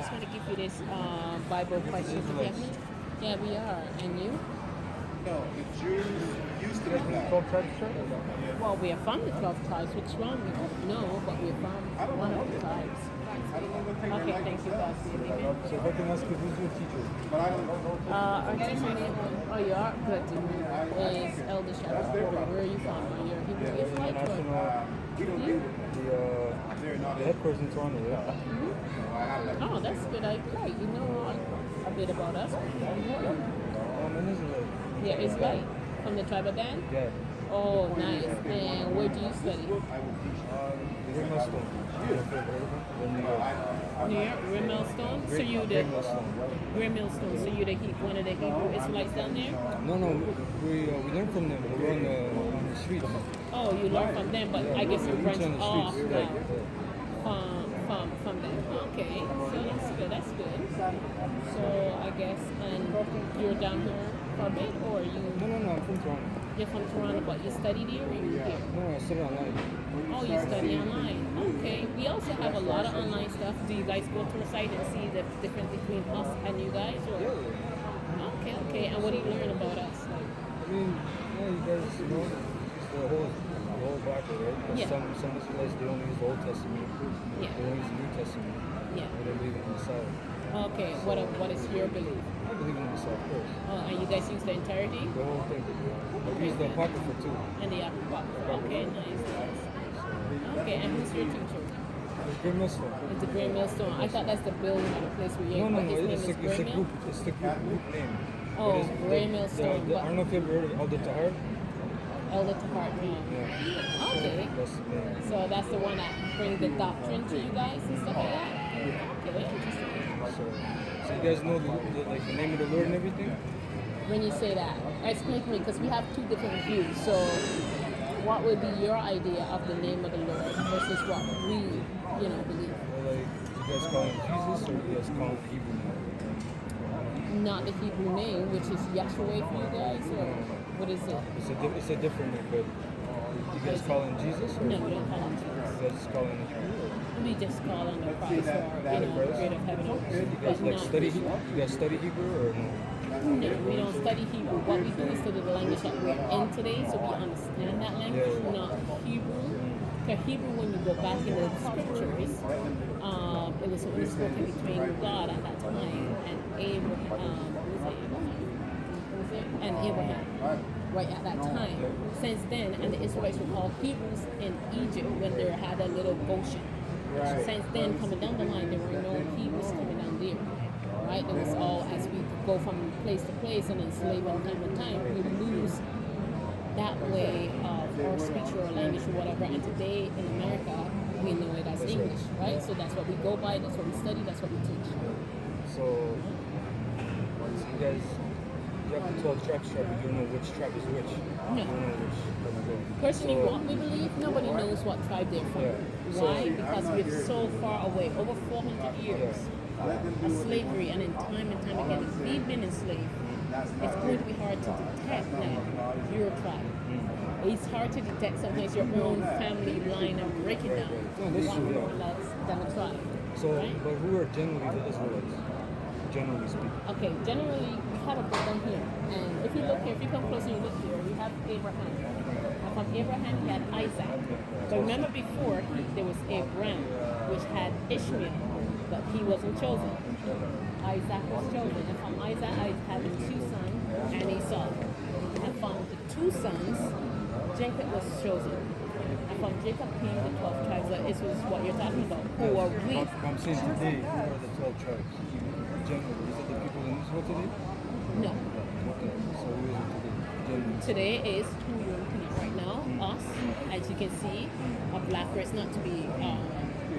just want to give you this Bible question. Yeah, we are. And you? No, the Jews used to be black. 12 tribes church? Well, we are from the 12 tribes. What's wrong with it? No, but we're from one of the tribes. Okay, thank you, God. Amen. So if I can ask you, who's your teacher? But I don't. Our teacher name, oh, you are good. Is Elder Shadow. Where are you from? Are you a Hebrew Israelite? We don't do The headquarters in Toronto, yeah. Oh, that's good. Right. You know a bit about us. I'm an Israelite. Yeah, Israelite. From the tribe of Dan? Yeah. Oh, nice. And where do you study? Rimmel Stone. In New York. New York, Rimmel-Stone? So you the Rimmel-Stone. So you one of the Hebrew Israelites down there? No, we learn from them. We're on the streets. Oh, you learn from them, but I guess you branch on the off streets. now from them. Okay, so that's good. That's good. So I guess, and you're down here for a bit, or you? No, I'm from Toronto. You're from Toronto, but you studied here, or you here? No, I study online. Oh, you study online. Okay. We also have a lot of online stuff. Do you guys go to the site and see the difference between us and you guys? Or? Okay. And what do you learn about us? I mean, you guys, just the whole Bible, right? Yeah. Some Israelites, they don't use the Old Testament. Yeah. They don't use the New Testament. Yeah. They don't believe in the Messiah. Okay. What is your belief? I believe in the Messiah, of course. And you guys use the entirety? The whole thing. We use the Apocrypha too. And the Apocrypha. Okay, nice. Okay, and who's your teacher? It's Great Millstone. It's the Great Millstone. I thought that's the building or the place where you're No, his it's name a is Great group. Mill? It's the group name. Oh, Great Millstone. I don't know if you've ever heard of Elder Tahar. Elder Tahar. Yeah. Okay. That's the name. So that's the one that brings the doctrine to you guys and stuff like that? Okay, interesting. So you guys know the name of the Lord and everything? When you say that, explain to me, because we have two different views. So what would be your idea of the name of the Lord versus what we, believe? Well, you guys call him Jesus, or you guys call him the Hebrew name? Not the Hebrew name, which is Yahweh for you guys, or what is it? It's a different name, but you guys call him Jesus? Or No, we don't call him Jesus. You guys just call him the Hebrew? We just call him the Christ, or, the Creator of heaven and earth. You guys you guys study Hebrew or no? No, we don't study Hebrew. What we do is study the language that we're in today, so we understand that language, not Hebrew. Because Hebrew, when you go back in the scriptures, it was only spoken between God at that time and Abraham. And Abraham, right at that time. Since then, and the Israelites were called Hebrews in Egypt when they had a little Goshen. Since then, coming down the line, there were no Hebrews coming down there. Right? It was all as we go from place to place and enslave from time to time, we lose that way of our speech or language or whatever. And today in America, we know it as English, right? So that's what we go by, that's what we study, that's what we teach. So you guys, you have the 12 tribes, but you don't know which tribe is which. No. You don't know which tribe is which. Personally, what we believe, nobody knows what tribe they're from. Yeah. Why? Because we're so far away, over 400 years of slavery, and in time and time again, if we've been enslaved, it's going to be hard to detect now your tribe. It's hard to detect sometimes your own family line and break it down. More than a tribe. So, right? but who are generally the Israelites? Generally speaking. Okay, generally we have a breakdown here. And if you look here, if you come closer and you look here, we have Abraham. And from Abraham he had Isaac. But remember before, there was Abraham, which had Ishmael, but he wasn't chosen. Isaac was chosen. And from Isaac, I had the two sons and Esau. And from the two sons, Jacob was chosen. And from Jacob came the 12 tribes. This was what you're talking about. Who are we? I'm saying today, who are the 12 tribes? Generally, is it the people in Israel today? No. Okay, so who is it today? Generally. Today is who you're looking at right now, us, as you can see, a black race, not to be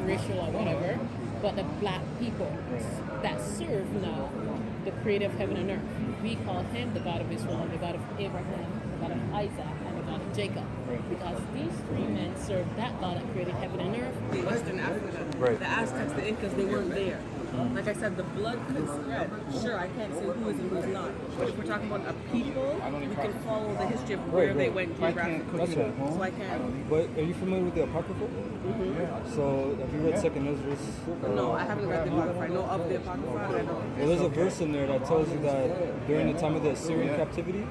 racial or whatever, but the black people that serve now the creator of heaven and earth. We call him the God of Israel, the God of Abraham, the God of Isaac, and the God of Jacob. Because these three men serve that God that created heaven and earth. Western Africa, Right. the Aztecs, the Incas, they weren't there. Like I said, the blood could spread. Sure, I can't say who is and who's not. But if we're talking about a people, we can follow the history of where they went geographically. That's right. So I can. But are you familiar with the Apocrypha? So have you read Second Ezra? No, I haven't read the Apocrypha. I know of the Apocrypha. I don't. Well, there's a verse in there that tells you that during the time of the Assyrian captivity,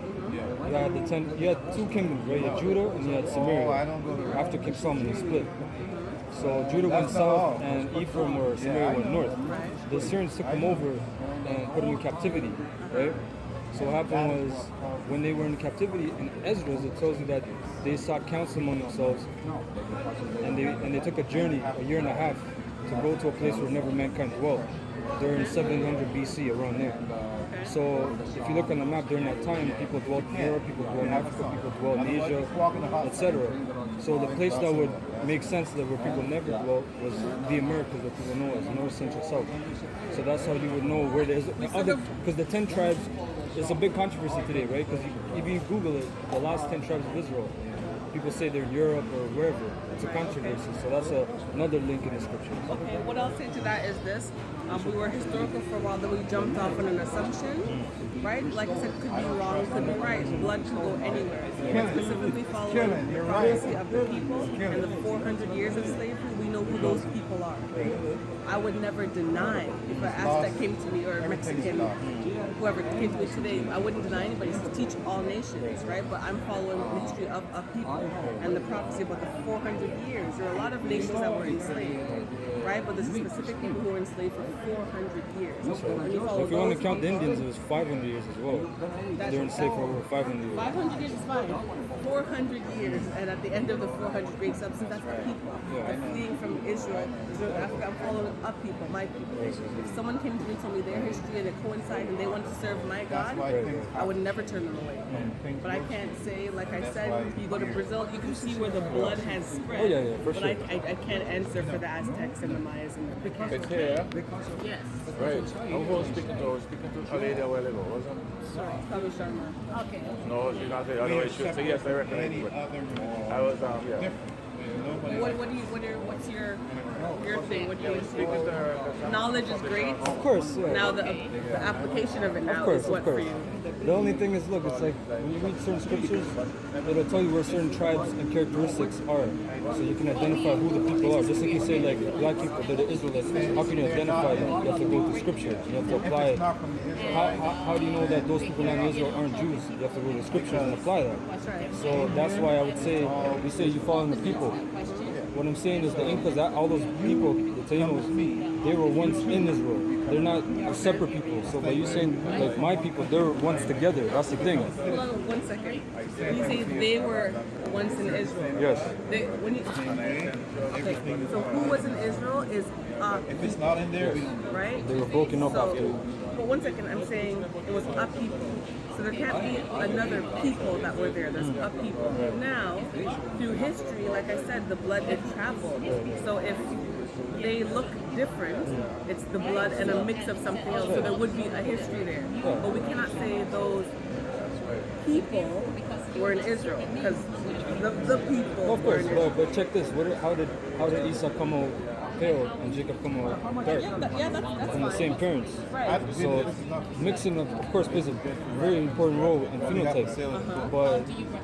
you had two kingdoms, right? You had Judah and you had Samaria. After King Solomon, they split. So Judah went south and Ephraim or Samaria went north. The Assyrians took them over and put them in captivity, right? So what happened was, when they were in captivity, in Ezra, it tells you that they sought counsel among themselves, and they took a journey, a year and a half, to go to a place where never mankind dwelt, during 700 BC, around there. So if you look on the map during that time, people dwelt in Europe, people dwelt in Africa, people dwelt in Asia, etc. So the place that would make sense that where people never dwelt was the Americas, what people know as North, Central, South. So that's how you would know where there's other, because the 10 tribes, it's a big controversy today, right? Because if you Google it, the last 10 tribes of Israel, people say they're in Europe or wherever. It's a controversy. So that's another link in the scriptures. Okay, what I'll say to that is this. We were historical for a while, then we jumped off on an assumption, right? Like I said, could be wrong, could be right. Blood could go anywhere. But specifically following the prophecy of the people and the 400 years of slavery, we know who those people are. I would never deny, if an Aztec came to me or a Mexican, whoever came to me today, I wouldn't deny anybody to teach all nations, right? But I'm following the history of a people and the prophecy about the 400 years. There are a lot of nations that were enslaved, right? But there's specific people who were enslaved for 400 years. If you want to count the Indians, it was 500 years as well. They were enslaved for over 500 years. 500 years is fine. 400 years, and at the end of the 400 great substance, that's the people. They're fleeing from Israel to Africa. I'm following up people, my people. If someone came to me and told me their history and it coincided and they want to serve my God, I would never turn them away. But I can't say, like I said, you go to Brazil, you can see where the blood has spread. Oh, yeah, for but sure. I can't answer for the Aztecs and the Mayas and the It's here. Yes. Right. I was speaking to a lady a while ago, wasn't it? Sorry, Kami Sharma. Okay. No, she's not saying. Otherwise, she would say yes, I recognize it. I was, yeah. What's your thing? What do you Speaking to her. Knowledge is great. Of course, yeah. Now the application of it now is what for you? The only thing is, look, it's like when you read certain scriptures, it'll tell you where certain tribes and characteristics are, so you can identify who the people are. Just like you say, like black people, they're the Israelites. How can you identify them? You have to go to scripture. You have to apply it. How do you know that those people in Israel aren't Jews? You have to go to the scriptures and apply that. That's right. So that's why I would say, we say you follow the people. What I'm saying is the Incas, all those people, the Tainos, they were once in Israel. They're not separate people. So by you saying, like my people, they were once together. That's the thing. Hold on 1 second. When you say they were once in Israel. Yes. Okay, so who was in Israel is If it's not in there, right? They were broken up after. But 1 second, I'm saying it was a people. So there can't be another people that were there. There's a people. Now, through history, like I said, the blood it traveled. So if they look different, it's the blood and a mix of something else. So there would be a history there. But we cannot say those people were in Israel because the people. Of course, but check this. How did Esau come out pale and Jacob come out dark? That's From the fine. same parents. Right. So mixing of course plays a very important role in phenotype. But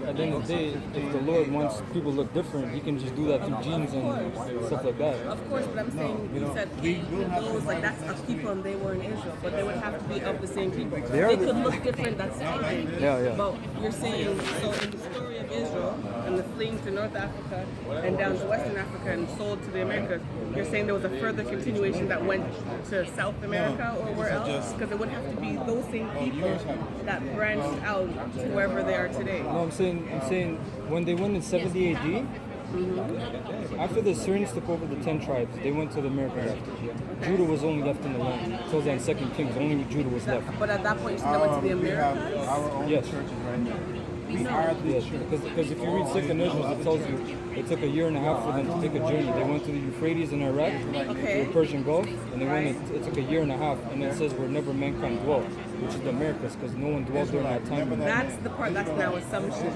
at the end of the day, if the Lord wants people to look different, He can just do that through genes and stuff like that. Of course, but I'm saying you said those like that's a people and they were in Israel, but they would have to be of the same people. They could look different. That's fine. Yeah. But you're saying so in the story of Israel and the fleeing to North Africa and down to Western Africa and sold to the Americas, you're saying there was a further continuation that went to South America or where else? Because it would have to be those same people that branched out to wherever they are today. No, I'm saying when they went in 70 AD, after the Assyrians took over the 10 tribes, they went to the Americas after. Judah was only left in the land. It tells that in 2 Kings, only Judah was left. But at that point, you said they went to the Americas? our own Yes. churches right now. We are the Yes, church. because if you read Second Ezra, it tells you it took a year and a half for them to take a journey. They went to the Euphrates in Iraq, to the Persian Gulf, and they went. It took a year and a half, and it says where never mankind dwelt, which is the Americas, because no one dwelt during that time. That's the part that's now assumption.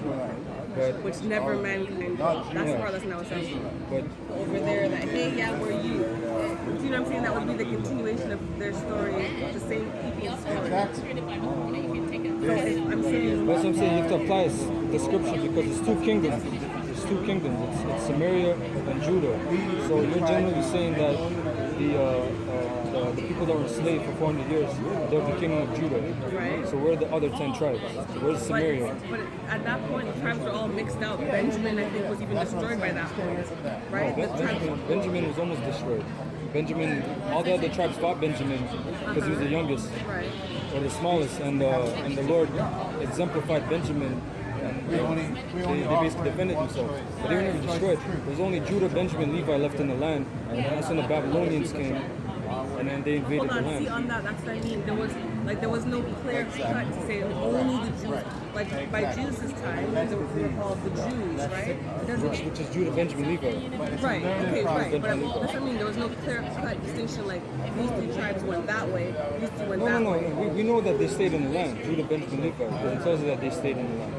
But which never mankind did. That's the part that's now essential. but Over there, that hey, yeah, we're you. Do you know what I'm saying? That would be the continuation of their story, the same people's story. It's created by God. You can take it. I'm saying, that's what I'm saying. You have to apply the scripture because it's two kingdoms. It's two kingdoms. It's Samaria and Judah. So you're generally saying that the people that were enslaved for 400 years, they're the kingdom of Judah. Right. So where are the other 10 tribes? Where's Samaria? but at that point, the tribes were all mixed out. Benjamin, I think, was even destroyed by that point, right? The tribes, Benjamin was almost destroyed. Benjamin, all the other tribes fought Benjamin because he was the youngest right. or the smallest, and the Lord exemplified Benjamin. And they basically defended themselves, but they were never destroyed. There was only Judah, Benjamin, Levi left in the land, and that's when the Babylonians came, and then they invaded Hold the on, see land. on that, that's what I mean. There was no clear cut to say only the Jews. Like by Jesus' time, they were called the Jews, right? It doesn't. Which is Judah, Benjamin, Levi. Right. Okay. Right. But that's what I mean. There was no clear cut distinction. Like these three tribes went that way. These two went that way. No. We know that they stayed in the land. Judah, Benjamin, Levi. It tells us that they stayed in the land.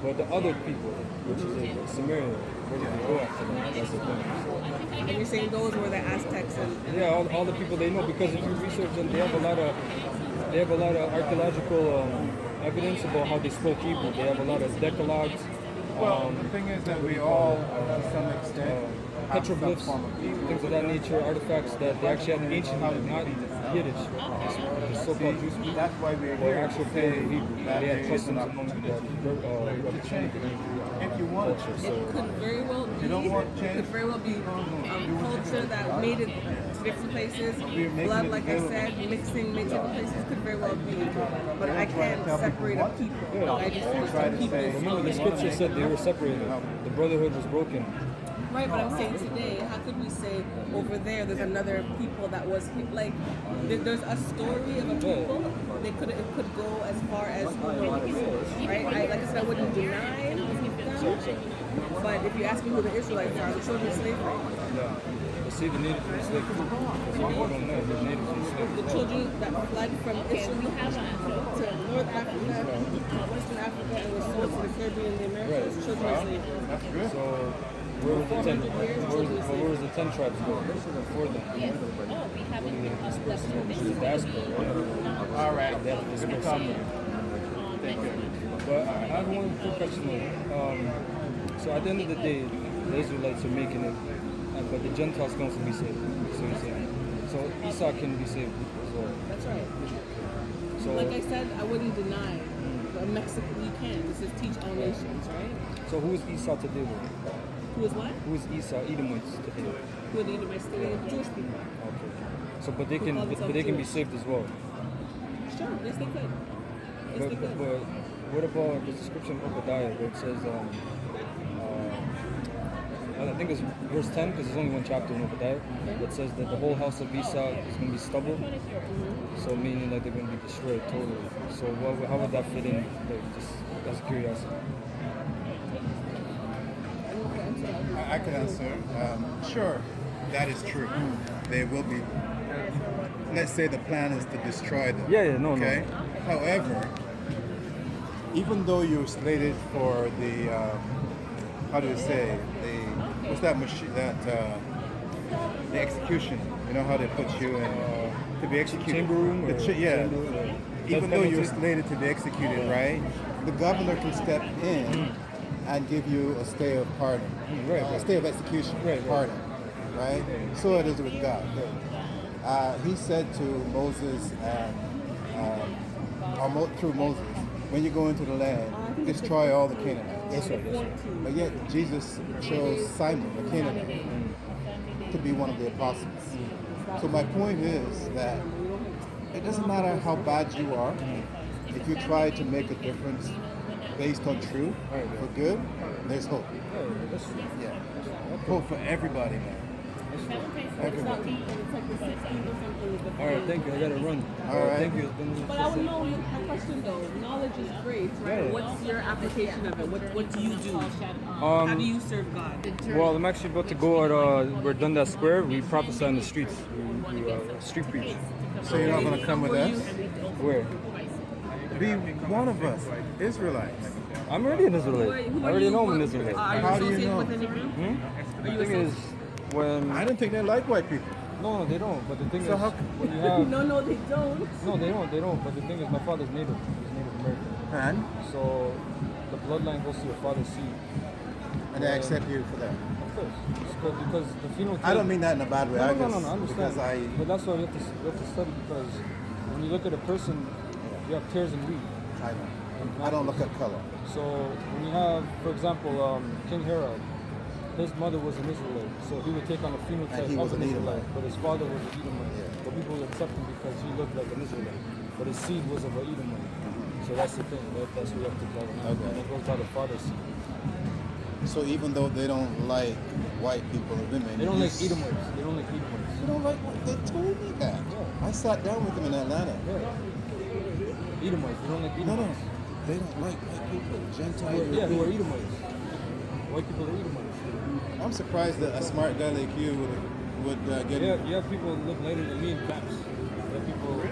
But the other people, which is Samaria, where did they go after that? That's the thing. And you're saying those were the Aztecs and Yeah, all the people they know, because if you research them, they have a lot of archaeological evidence about how they spoke Hebrew. They have a lot of decalogues. Well, the thing is that we all, to some extent, have some Petroglyphs, form of Hebrew. things of that nature, artifacts that they actually had ancient Hebrew, not Yiddish, the so-called Jews speak, That's why we're or here. actual to plain say Hebrew. that They there had is customs an among the opportunity. representative Hebrew. If you want to. it could very well be. don't want It change? could very well be culture that made it to different places. making Blood, it like I said, mixing made different places could very well be. But I can't separate a people. I just see some people. Remember, the scripture said they were separated. The brotherhood was broken. Right, but I'm saying today, how could we say over there's another people that was like there's a story of a people. It could go as far as who knows, right? Like I said, I wouldn't deny them, but if you ask me who the Israelites are, the children of slavery, Yeah. But see, the natives were enslaved too. Because we don't know, the natives were enslaved. the children that fled from Israel to North Africa, Western Africa, and was sold to the Caribbean and the Americas, children of slavery. That's good. So, where was the 10? Where was the 10 tribes going before them? Yes. Oh, we haven't been Dispersed to from this. the diaspora, right? All right. They had to disperse somewhere. But I have one quick question. So at the end of the day, the Israelites are making it, but the Gentiles can also be saved. So you're saying. So Esau can be saved as well. That's right. So Like I said, I wouldn't deny. But Mexico, you can. This is teach all nations, right? so who is Esau today? Then? Who is what? Who is Esau? Edomites today. Who are the Edomites today? The Jewish people. Okay. So but they can be saved as well. Sure. Yes, they could. Yes, they could. But what about the description of Obadiah where it says, I think it's verse 10 because there's only one chapter in Obadiah that says that the whole house of Esau is going to be stubble. So meaning like they're going to be destroyed totally. So how would that fit in? Like, just as a curiosity. I can answer. Sure, that is true. They will be. Let's say the plan is to destroy them. No. Okay. However, even though you're slated for the, how do you say, what's that machine? The execution. You know how they put you in to be executed. Chamber room. The yeah. Chamber, Even though you're penalty. slated to be executed, right? The governor can step in and give you a stay of pardon, a stay of execution, pardon, right? So it is with God. He said to Moses and through Moses, when you go into the land, destroy all the Canaanites. But yet Jesus chose Simon, the Canaanite, to be one of the apostles. So my point is that it doesn't matter how bad you are, if you try to make a difference based on truth for good, there's hope. Yeah. Hope for everybody, man. Everybody. All right, thank you. I gotta run. All right. Thank you. It's been But I would know a question though. Knowledge is great, right? Yeah. What's your application of it? What do you do? How do you serve God? Well, I'm actually about to go at we're Dundas Square. We prophesy in the streets. We street preach. So you're not going to come with us? Where? be one of us, Israelites. I'm already an Israelite. I already know I'm an Israelite. Are you How do you associated know? with any group? The thing is, when I don't think they like white people. no, they don't. But the thing So is, how- when you have No, they don't. no, they don't. But the thing is, my father's Native. He's Native American. And So the bloodline goes to your father's seed. they accept you for that. Of course, because the phenotype. I don't mean that in a bad way. No, I no, just, no, I understand. because But that's why you have to study, because when you look at a person, you have tares and wheat. I know. I don't look at color. So when you have, for example, King Herod, his mother was an Israelite, so he would take on a phenotype And he was of an an Israelite, Edomite. but his father was an Edomite. But people would accept him because he looked like an Israelite, but his seed was of an Edomite. So that's the thing. That's what you have to tell them. Okay. And it goes by the father's seed. So even though they don't like white people or women, They don't you like Edomites. They don't like Edomites. They don't like what they told me that. Yeah. I sat down with them in Atlanta. Yeah. Edomites. They don't like No, Edomites. they don't like white people. Gentile. Yeah, who are Europeans. Edomites? White people are Edomites. I'm surprised that a smart guy like you would get Yeah, you have people that look lighter than me in camps. You have people.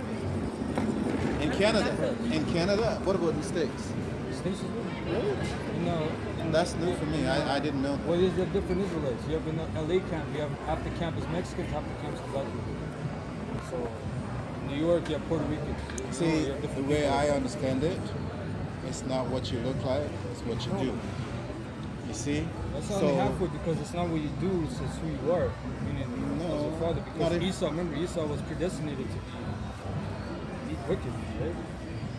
in Canada. In Canada, what about the States? States is good. Really? That's new for me. I didn't know that. Well, there's the different Israelites. You have in the LA camp, you have half the camp is Mexican, half the camp is black people. So, in New York, you have Puerto Ricans. So See, you have the different way people. I understand it, it's not what you look like, it's what you do. You see? That's only halfway because it's not what you do, it's who you are. Meaning, No, as your father. not Because if- Esau, remember, Esau was predestinated to be wicked, right?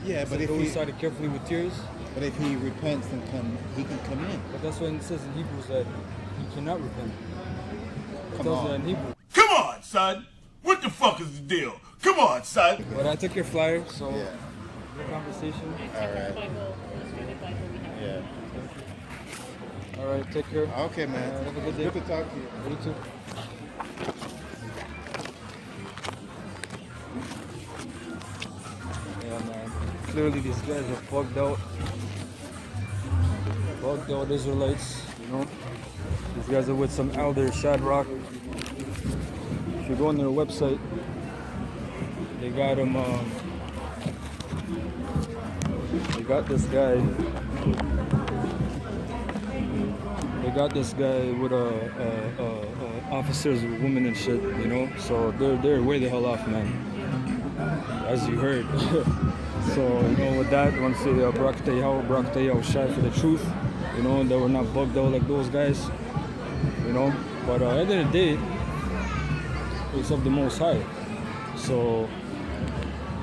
Yeah, So but if those he, decided carefully with tears. but if he repents and he can come in. But that's when it says in Hebrews that he cannot repent. It Come tells you on. that in Hebrew. Come on, son. What the fuck is the deal? Come on, son. But I took your flyer, so Yeah. good conversation. All right. Bible, illustrated Bible we have. Yeah. All right, take care. Okay, man. Have a good day. Good to talk to you. You too. Yeah, man. Clearly, these guys are bugged out. Bugged out Israelites, you know. These guys are with some elder Shadrach. If you go on their website, they got them. They got this guy. They got this guy with officers, women and shit, you know. So they're way the hell off, man. As you heard. So you know, with that, I want to say Barak shy for the truth. You know, they were not bugged out like those guys. You know, but at the end of the day, it's of the Most High. So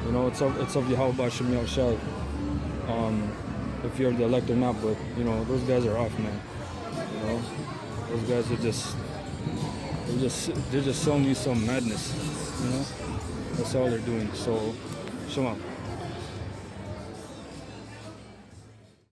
you know, it's of Yahweh Shem Yahushai. If you're the elect or not, but you know, those guys are off, man. You know, those guys are they're just selling you some madness. You know, that's all they're doing. So, Shalom.